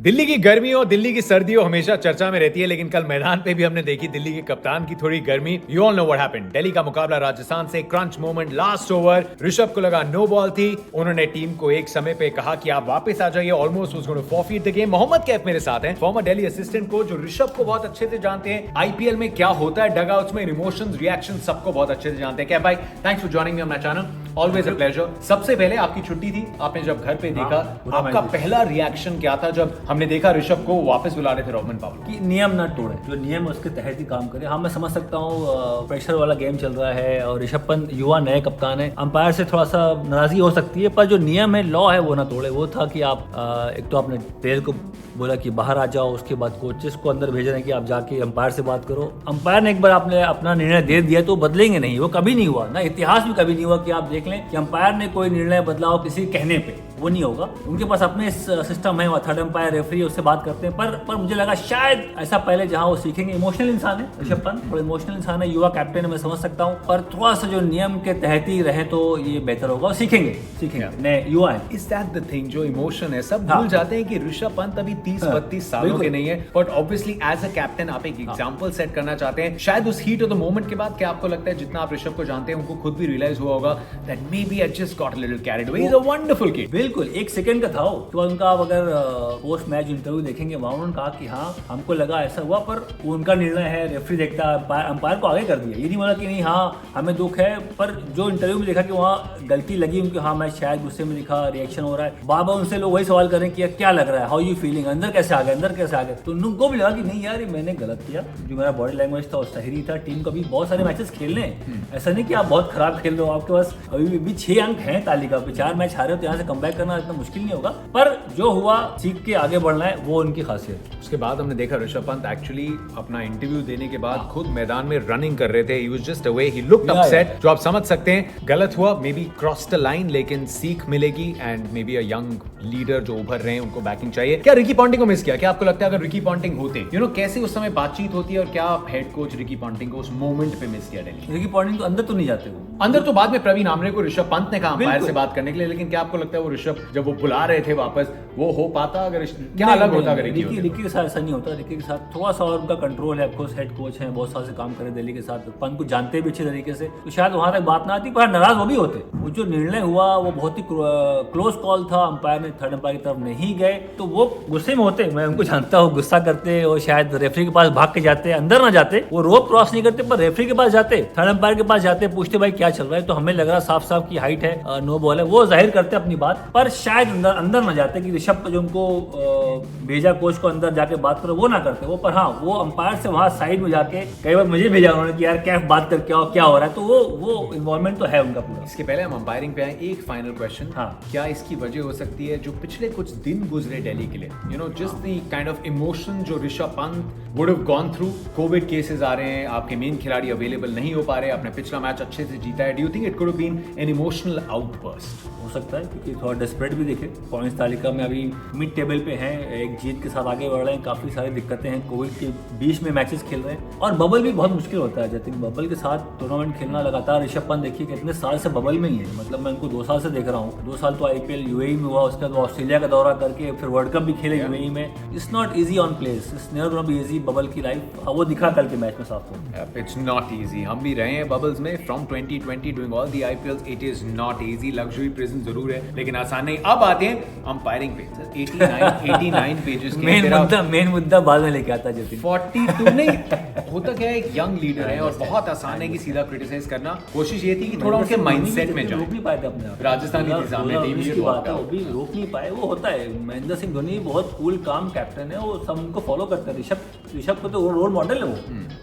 दिल्ली की गर्मी और दिल्ली की सर्दियों हमेशा चर्चा में रहती है, लेकिन कल मैदान पे भी हमने देखी दिल्ली के कप्तान की थोड़ी गर्मी। You all know what happened. Delhi का मुकाबला राजस्थान से, crunch moment, last over, Rishabh को लगा नो बॉल थी। उन्होंने टीम को एक समय पे कहा कि आप वापस आ जाइए। Almost was going to forfeit the game. Mohammad Kaif मेरे साथ हैं, फॉर्मर दिल्ली असिस्टेंट कोच, जो ऋषभ को बहुत अच्छे से जानते हैं। आईपीएल में क्या होता है डगआउट्स में, इमोशंस, रिएक्शन सबको बहुत अच्छे से जानते हैं। कैफ भाई, thanks for joining me on my channel, always a pleasure. सबसे पहले आपकी छुट्टी थी, आपने जब घर पे देखा, आपका पहला रिएक्शन क्या था जब हमने देखा ऋषभ को वापस बुला रहे थे रोहमन पावल? कि नियम ना तोड़े, जो नियम है उसके तहत ही काम करे। हाँ, मैं समझ सकता हूँ प्रेशर वाला गेम चल रहा है और ऋषभ पंत युवा नए कप्तान है, अंपायर से थोड़ा सा नाराजगी हो सकती है, पर जो नियम है, लॉ है, वो ना तोड़े। वो था कि आप एक तो आपने प्लेयर को बोला कि बाहर आ जाओ, उसके बाद कोचेस को अंदर भेज रहे हैं कि आप जाके अंपायर से बात करो। अंपायर ने एक बार आपने अपना निर्णय दे दिया तो बदलेंगे नहीं, वो कभी नहीं हुआ ना, इतिहास में कभी नहीं हुआ कि आप देख लें कि अंपायर ने कोई निर्णय बदला हो किसी कहने पे, वो नहीं होगा। उनके पास अपने सिस्टम है, थर्ड अंपायर, रेफरी, उससे बात करते हैं। पर मुझे लगा शायद ऐसा पहले जहां वो सीखेंगे। इमोशनल इंसान है ऋषभ पंत, थोड़ा इमोशनल इंसान है, युवा कैप्टन है, मैं समझ सकता हूँ, पर थोड़ा सा जो नियम के तहत ही रहे तो ये बेहतर होगा। सीखेंगे नए युवा है। इज दैट द थिंग, जो इमोशन है, सब भूल जाते हैं कि ऋषभ पंत अभी 30-32 सालों के नहीं है, but obviously as a captain आप एक एग्जांपल सेट करना चाहते हैं। शायद उस हीट ऑफ द मोमेंट के बाद, क्या आपको लगता है जितना आप ऋषभ को जानते हैं, उनको खुद भी रियलाइज हुआ होगा that maybe I just got a little carried away, he is a wonderful kid. बिल्कुल, एक सेकंड का था वो। तो उनका आप अगर पोस्ट मैच इंटरव्यू देखेंगे, वहां उन्होंने कहा कि हाँ हमको लगा ऐसा हुआ, पर उनका निर्णय है, रेफरी देखता है, अंपायर को आगे कर दिया। ये नहीं बोला कि नहीं हाँ हमें दुख है, पर जो इंटरव्यू में देखा कि वहाँ गलती लगी उनकी, हाँ मैं शायद गुस्से में दिखा, रिएक्शन हो रहा है। बार बार उनसे लोग वही सवाल करें कि क्या लग रहा है, हाउ यू फीलिंग, अंदर कैसे आ गए, अंदर कैसे आ गए। तो उनको भी लगा कि नहीं यार मैंने गलत किया, जो मेरा बॉडी लैंग्वेज था वो सही नहीं था। टीम को भी बहुत सारे मैचेस खेलने हैं, ऐसा नहीं कि आप बहुत खराब खेल रहे हो, आपके पास अभी भी 6 अंक हैं तालिका पे, 4 मैच हारे हो, तो यहाँ से कमबैक करना इतना मुश्किल नहीं होगा। पर जो हुआ सीख के आगे बढ़ना है, वो उनकी खासियत। उसके बाद हमने देखा ऋषभ पंत एक्चुअली अपना इंटरव्यू देने के बाद खुद मैदान में रनिंग कर रहे थे। He was just away, he looked upset, जो आप समझ सकते हैं गलत हुआ, may be cross the line, लेकिन सीख मिलेगी and may be a young leader जो उभर रहे हैं उनको बैकिंग चाहिए। क्या रिकी पॉन्टिंग को मिस किया? क्या आपको लगता है अगर रिकी पॉन्टिंग होते, कैसे उस समय बातचीत होती है, और क्या हेड कोच रिकी पॉन्टिंग को उस मोमेंट पे मिस किया दिल्ली? रिकी पॉन्टिंग तो अंदर तो नहीं जाते, वो अंदर तो बाद में प्रवीण आमरे को ऋषभ पंत ने कहा अंपायर से बात करने के लिए, लेकिन क्या आपको लगता है वो ऋषभ जब वो बुला रहे थे वापस, वो हो पाता? अगर क्या अलग होता अगर रिकी के साथ ऐसा नहीं होता। रिकी के साथ थोड़ा सा और उनका कंट्रोल है, ऑफकोर्स हेड कोच है, बहुत साल से काम करे दिल्ली के साथ, पंत को जानते भी अच्छे तरीके से, तो शायद वहां तक बात ना आती, पर नाराज वो भी होते। वो जो निर्णय हुआ वो बहुत ही क्लोज कॉल था, अंपायर ने थर्ड अंपायर की तरफ नहीं गए, तो वो गुस्से में होते, मैं उनको जानता हूँ, गुस्सा करते और शायद रेफरी के पास भाग के जाते, अंदर ना जाते, वो रोप क्रॉस नहीं करते, पर रेफरी के पास जाते, थर्ड अंपायर के पास जाते, पूछते भाई क्या चल रहा है, तो हमें लग रहा साफ साफ की हाइट है, नो बॉल है, वो जाहिर करते अपनी बात, पर शायद अंदर ना जाते कि ऋषभ जो उनको भेजा कोच को अंदर जाके बात करो, वो ना करते वो। पर हाँ, वो अंपायर से वहां साइड में जाके कई बार मुझे भेजा उन्होंने कि यार क्या बात कर, क्या हो रहा है, तो वो इन्वॉल्वमेंट तो है उनका पूरा। इसके पहले हम अंपायरिंग पे आए, एक फाइनल क्वेश्चन, हाँ, क्या इसकी वजह हो सकती है जो पिछले कुछ दिन गुजरे दिल्ली के लिए, just the kind of emotion जो Rishabh Pant would have gone through, COVID cases आ रहे हैं, आपके मेन खिलाड़ी अवेलेबल नहीं हो पा रहे, आपने पिछला मैच अच्छे से जीता है, do you think it could have been an emotional outburst? हो सकता है, क्योंकि थोड़ा डेस्परेट भी दिखे, पॉइंट्स तालिका में अभी मिड टेबल पे हैं, एक जीत के साथ आगे बढ़ रहे हैं, काफी सारी दिक्कतें हैं, कोविड के बीच में मैचेस खेल रहे हैं, और बबल भी बहुत मुश्किल होता है। जतिन, बबल के साथ टूर्नामेंट खेलना लगातार, ऋषभ पंत देखिए कितने साल से बबल में ही है, मतलब मैं उनको 2 साल से देख रहा हूँ, 2 साल तो आईपीएल यूएई में हुआ, उसके बाद ऑस्ट्रेलिया का दौरा करके फिर वर्ल्ड कप भी खेले यूएई में। It's not easy on place, it's never gonna be easy bubble की लाइफ, वो दिखा कल के मैच में साफ हो। इट्स नॉट इजी, हम भी रहे हैं बबल्स में from 2020 doing all the IPLs, it is not easy, luxury prison जरूर है लेकिन आसान नहीं। अब आते हैं अंपायरिंग पे, 89 पेजेस के मेन मुद्दा बाद में लेके आता जतिन। 42 नहीं होता क्या है, एक यंग लीडर है और बहुत आसान है कि सीधा क्रिटिसाइज करना। कोशिश ये थी कि थोड़ा उनके माइंडसेट में जाओ, रोक नहीं पाए थे अपने आप, राजस्थान की सामने टीम की बात है, वो भी रोक नहीं पाए, वो होता है। महेंद्र सिंह धोनी बहुत कूल काम कैप्टन है, वो सब उनको फॉलो करते हैं, ऋषभ को तो रोल मॉडल है वो,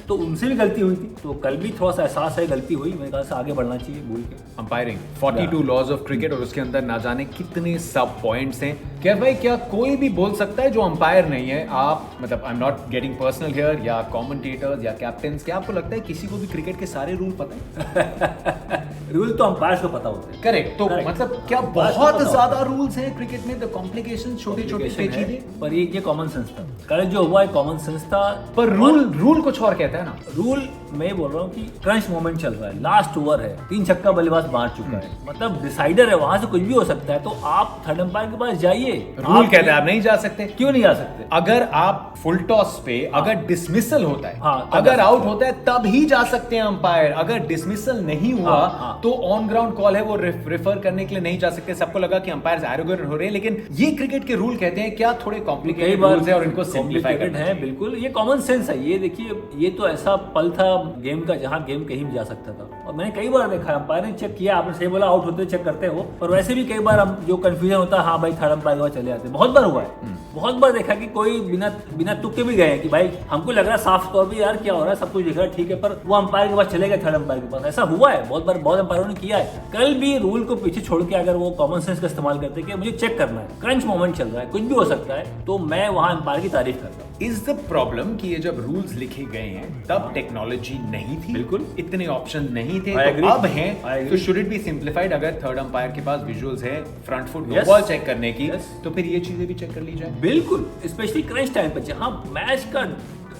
तो उनसे भी गलती हुई थी, तो कल भी थोड़ा सा एहसास है गलती हुई, मेरे ख्याल से आगे बढ़ना चाहिए भूल के। अंपायरिंग 42 लॉज ऑफ क्रिकेट और उसके अंदर ना जाने कितने सब पॉइंट्स हैं। क्या भाई, क्या कोई भी बोल सकता है जो अंपायर नहीं है, आप मतलब I am not getting personal here, या कमेंटेटर्स या कैप्टन्स, क्या आपको लगता है किसी को भी क्रिकेट के सारे रूल पता है? रूल तो अंपायर को पता होते हैं, करेक्ट, तो मतलब क्या बहुत ज्यादा रूल्स हैं क्रिकेट में, द कॉम्प्लिकेशन छोटे-छोटे पेचीदे, पर ये कॉमन सेंस था, कल जो हुआ है कॉमन सेंस था, पर रूल कुछ और कहता है ना। रूल मैं बोल रहा हूँ कि क्रंच मोमेंट चल रहा है, लास्ट ओवर है, 3 छक्का बल्लेबाज मार चुका है, मतलब डिसाइडर है, वहां से कुछ भी हो सकता है, तो आप थर्ड अंपायर के पास जाइए, जाइए। रूल कहता है आप नहीं जा सकते। क्यों नहीं आ सकते? अगर आप फुल टॉस पे अगर डिसमिसल होता है, हाँ, अगर आउट होता है तब ही जा सकते हैं अंपायर। अगर डिसमिसल नहीं हुआ हाँ। तो ऑन ग्राउंड कॉल है, वो रेफर करने के लिए नहीं जा सकते। सबको लगा कि अंपायर एरोगेंट हो रहे हैं, लेकिन ये क्रिकेट के रूल कहते हैं क्या थोड़े कॉम्प्लिकेटेड रूल्स है और इनको सिंपलीफाई करना है। बिल्कुल, ये कॉमन सेंस है। ये देखिए, ये तो ऐसा पल था गेम का जहां गेम कहीं भी जा सकता था। और मैंने कई बार देखा अंपायर ने चेक किया, आपने सही बोला आउट होते चेक करते हो, पर वैसे भी कई बार हम जो कंफ्यूजन होता है, हाँ भाई थर्ड अंपायर के बाद चले जाते। बहुत बार हुआ है, बहुत बार देखा कि कोई बिना तुक्के भी गए कि भाई हमको लग रहा है साफ तौर पे यार क्या हो रहा है, सब कुछ दिख रहा है ठीक है, पर वो अंपायर के पास चले गए थर्ड अंपायर के पास। ऐसा हुआ है बहुत बार, बहुत अंपायरों ने किया है। कल भी रूल को पीछे छोड़ के अगर वो कॉमन सेंस का इस्तेमाल करते कि मुझे चेक करना है, क्रंच मोमेंट चल रहा है, कुछ भी हो सकता है, तो मैं वहां अंपायर की तारीफ करता हूँ। इज द प्रॉब्लम कि ये जब रूल्स लिखे गए हैं तब टेक्नोलॉजी नहीं थी, बिल्कुल इतने ऑप्शन नहीं थे, I तो agree. अब I हैं। agree. तो शुड इट बी सिंप्लीफाइड? अगर थर्ड अंपायर के पास विजुअल्स है front foot no Yes. Ball check करने की, Yes. तो फिर ये चीजें भी चेक कर ली जाए। बिल्कुल, स्पेशली क्रंच टाइम पे जहां मैच का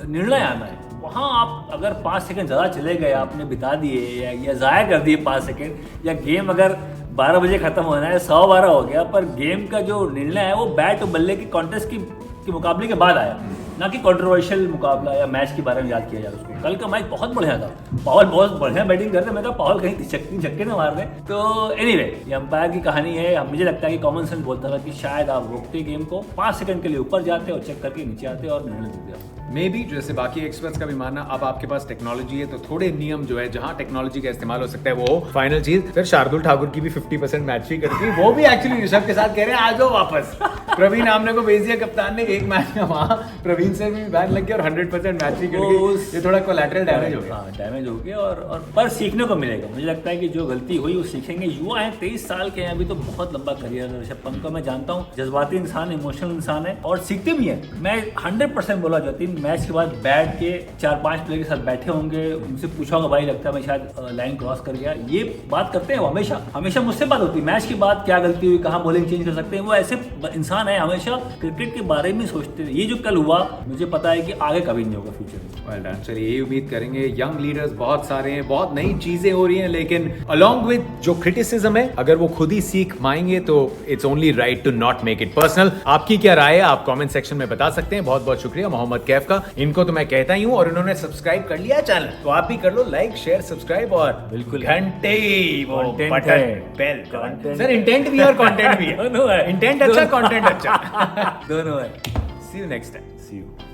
निर्णय आना है, वहां आप अगर 5 सेकंड ज्यादा चले गए, आपने बिता दिए या जाया कर दिए 5 सेकंड, या गेम अगर 12 बजे खत्म होना है 12:15 हो गया, पर गेम का जो निर्णय है वो बैट और बल्ले की कॉन्टेस्ट की मुकाबले के बाद आया, ना कि कंट्रोवर्शियल मुकाबला या मैच के बारे में याद किया जाए उसको। कल का मैच बहुत बढ़िया था, पावल बहुत बढ़िया बैटिंग करते, मैं कहा पावल कहीं छक्के ना मार रहे। तो एनीवे, ये अंपायर की कहानी है। मुझे लगता है कि कॉमन सेंस बोलता था कि शायद आप रोकते गेम को, 5 सेकंड के लिए ऊपर जाते और चेक करके नीचे आते और निर्णय देते। मे बी जैसे बाकी एक्सपर्ट्स का भी मानना, अब आपके पास टेक्नोलॉजी है तो थोड़े नियम जो है जहां टेक्नोलॉजी का इस्तेमाल हो सकता है वो फाइनल चीज। फिर शार्दुल ठाकुर की भी 50% मैच फी करती है, वो भी एक्चुअली ऋषभ के साथ कह रहे हैं आ जाओ वापस। प्रवीण आमने को भेज दिया कप्तान ने एक मैच में, वहां प्रवीण से भी बैन लग गया और 100% मैच फी कर गई। ये थोड़ा कोलैटरल डैमेज हो गया। हाँ, डैमेज हो गया और पर सीखने को मिलेगा। मुझे लगता है कि जो गलती हुई वो सीखेंगे। युवा है, 23 साल के हैं अभी, तो बहुत लंबा करियर है ऋषभ पंत का। मैं जानता हूँ जज्बाती इंसान, इमोशनल इंसान है और सीखते भी हैं। मैं 100% बोला जाती मैच के बाद बैठ के 4-5 प्लेयर के साथ बैठे होंगे, उनसे पूछा होगा भाई लगता है मैं शायद लाइन क्रॉस कर गया। ये बात करते हैं वो हमेशा मुझसे बात होती है मैच के बाद, क्या गलती हुई, कहाँ बॉलिंग चेंज कर सकते हैं। वो ऐसे इंसान है, हमेशा क्रिकेट के बारे में सोचते हैं। ये जो कल हुआ, मुझे पता है कि आगे कभी नहीं होगा फ्यूचर में। Well done. चलिए यही उम्मीद करेंगे। यंग लीडर्स बहुत सारे हैं, बहुत नई चीजें हो रही हैं, लेकिन अलॉन्ग विद जो क्रिटिसिज्म है, अगर वो खुद ही सीख पाएंगे तो it's only right to not make it personal. आपकी क्या राय है आप कमेंट सेक्शन में बता सकते हैं। बहुत बहुत शुक्रिया मोहम्मद कैफ का, इनको तो मैं कहता ही हूँ, और इन्होंने सब्सक्राइब कर लिया चैनल, तो आप भी कर लो लाइक शेयर सब्सक्राइब और बिल्कुल घंटे वो Content बटन है। बेल। Content सर इंटेंट भी है और कंटेंट भी है। दोनों है। इंटेंट अच्छा, कंटेंट अच्छा। दोनों है। See you next time. See you.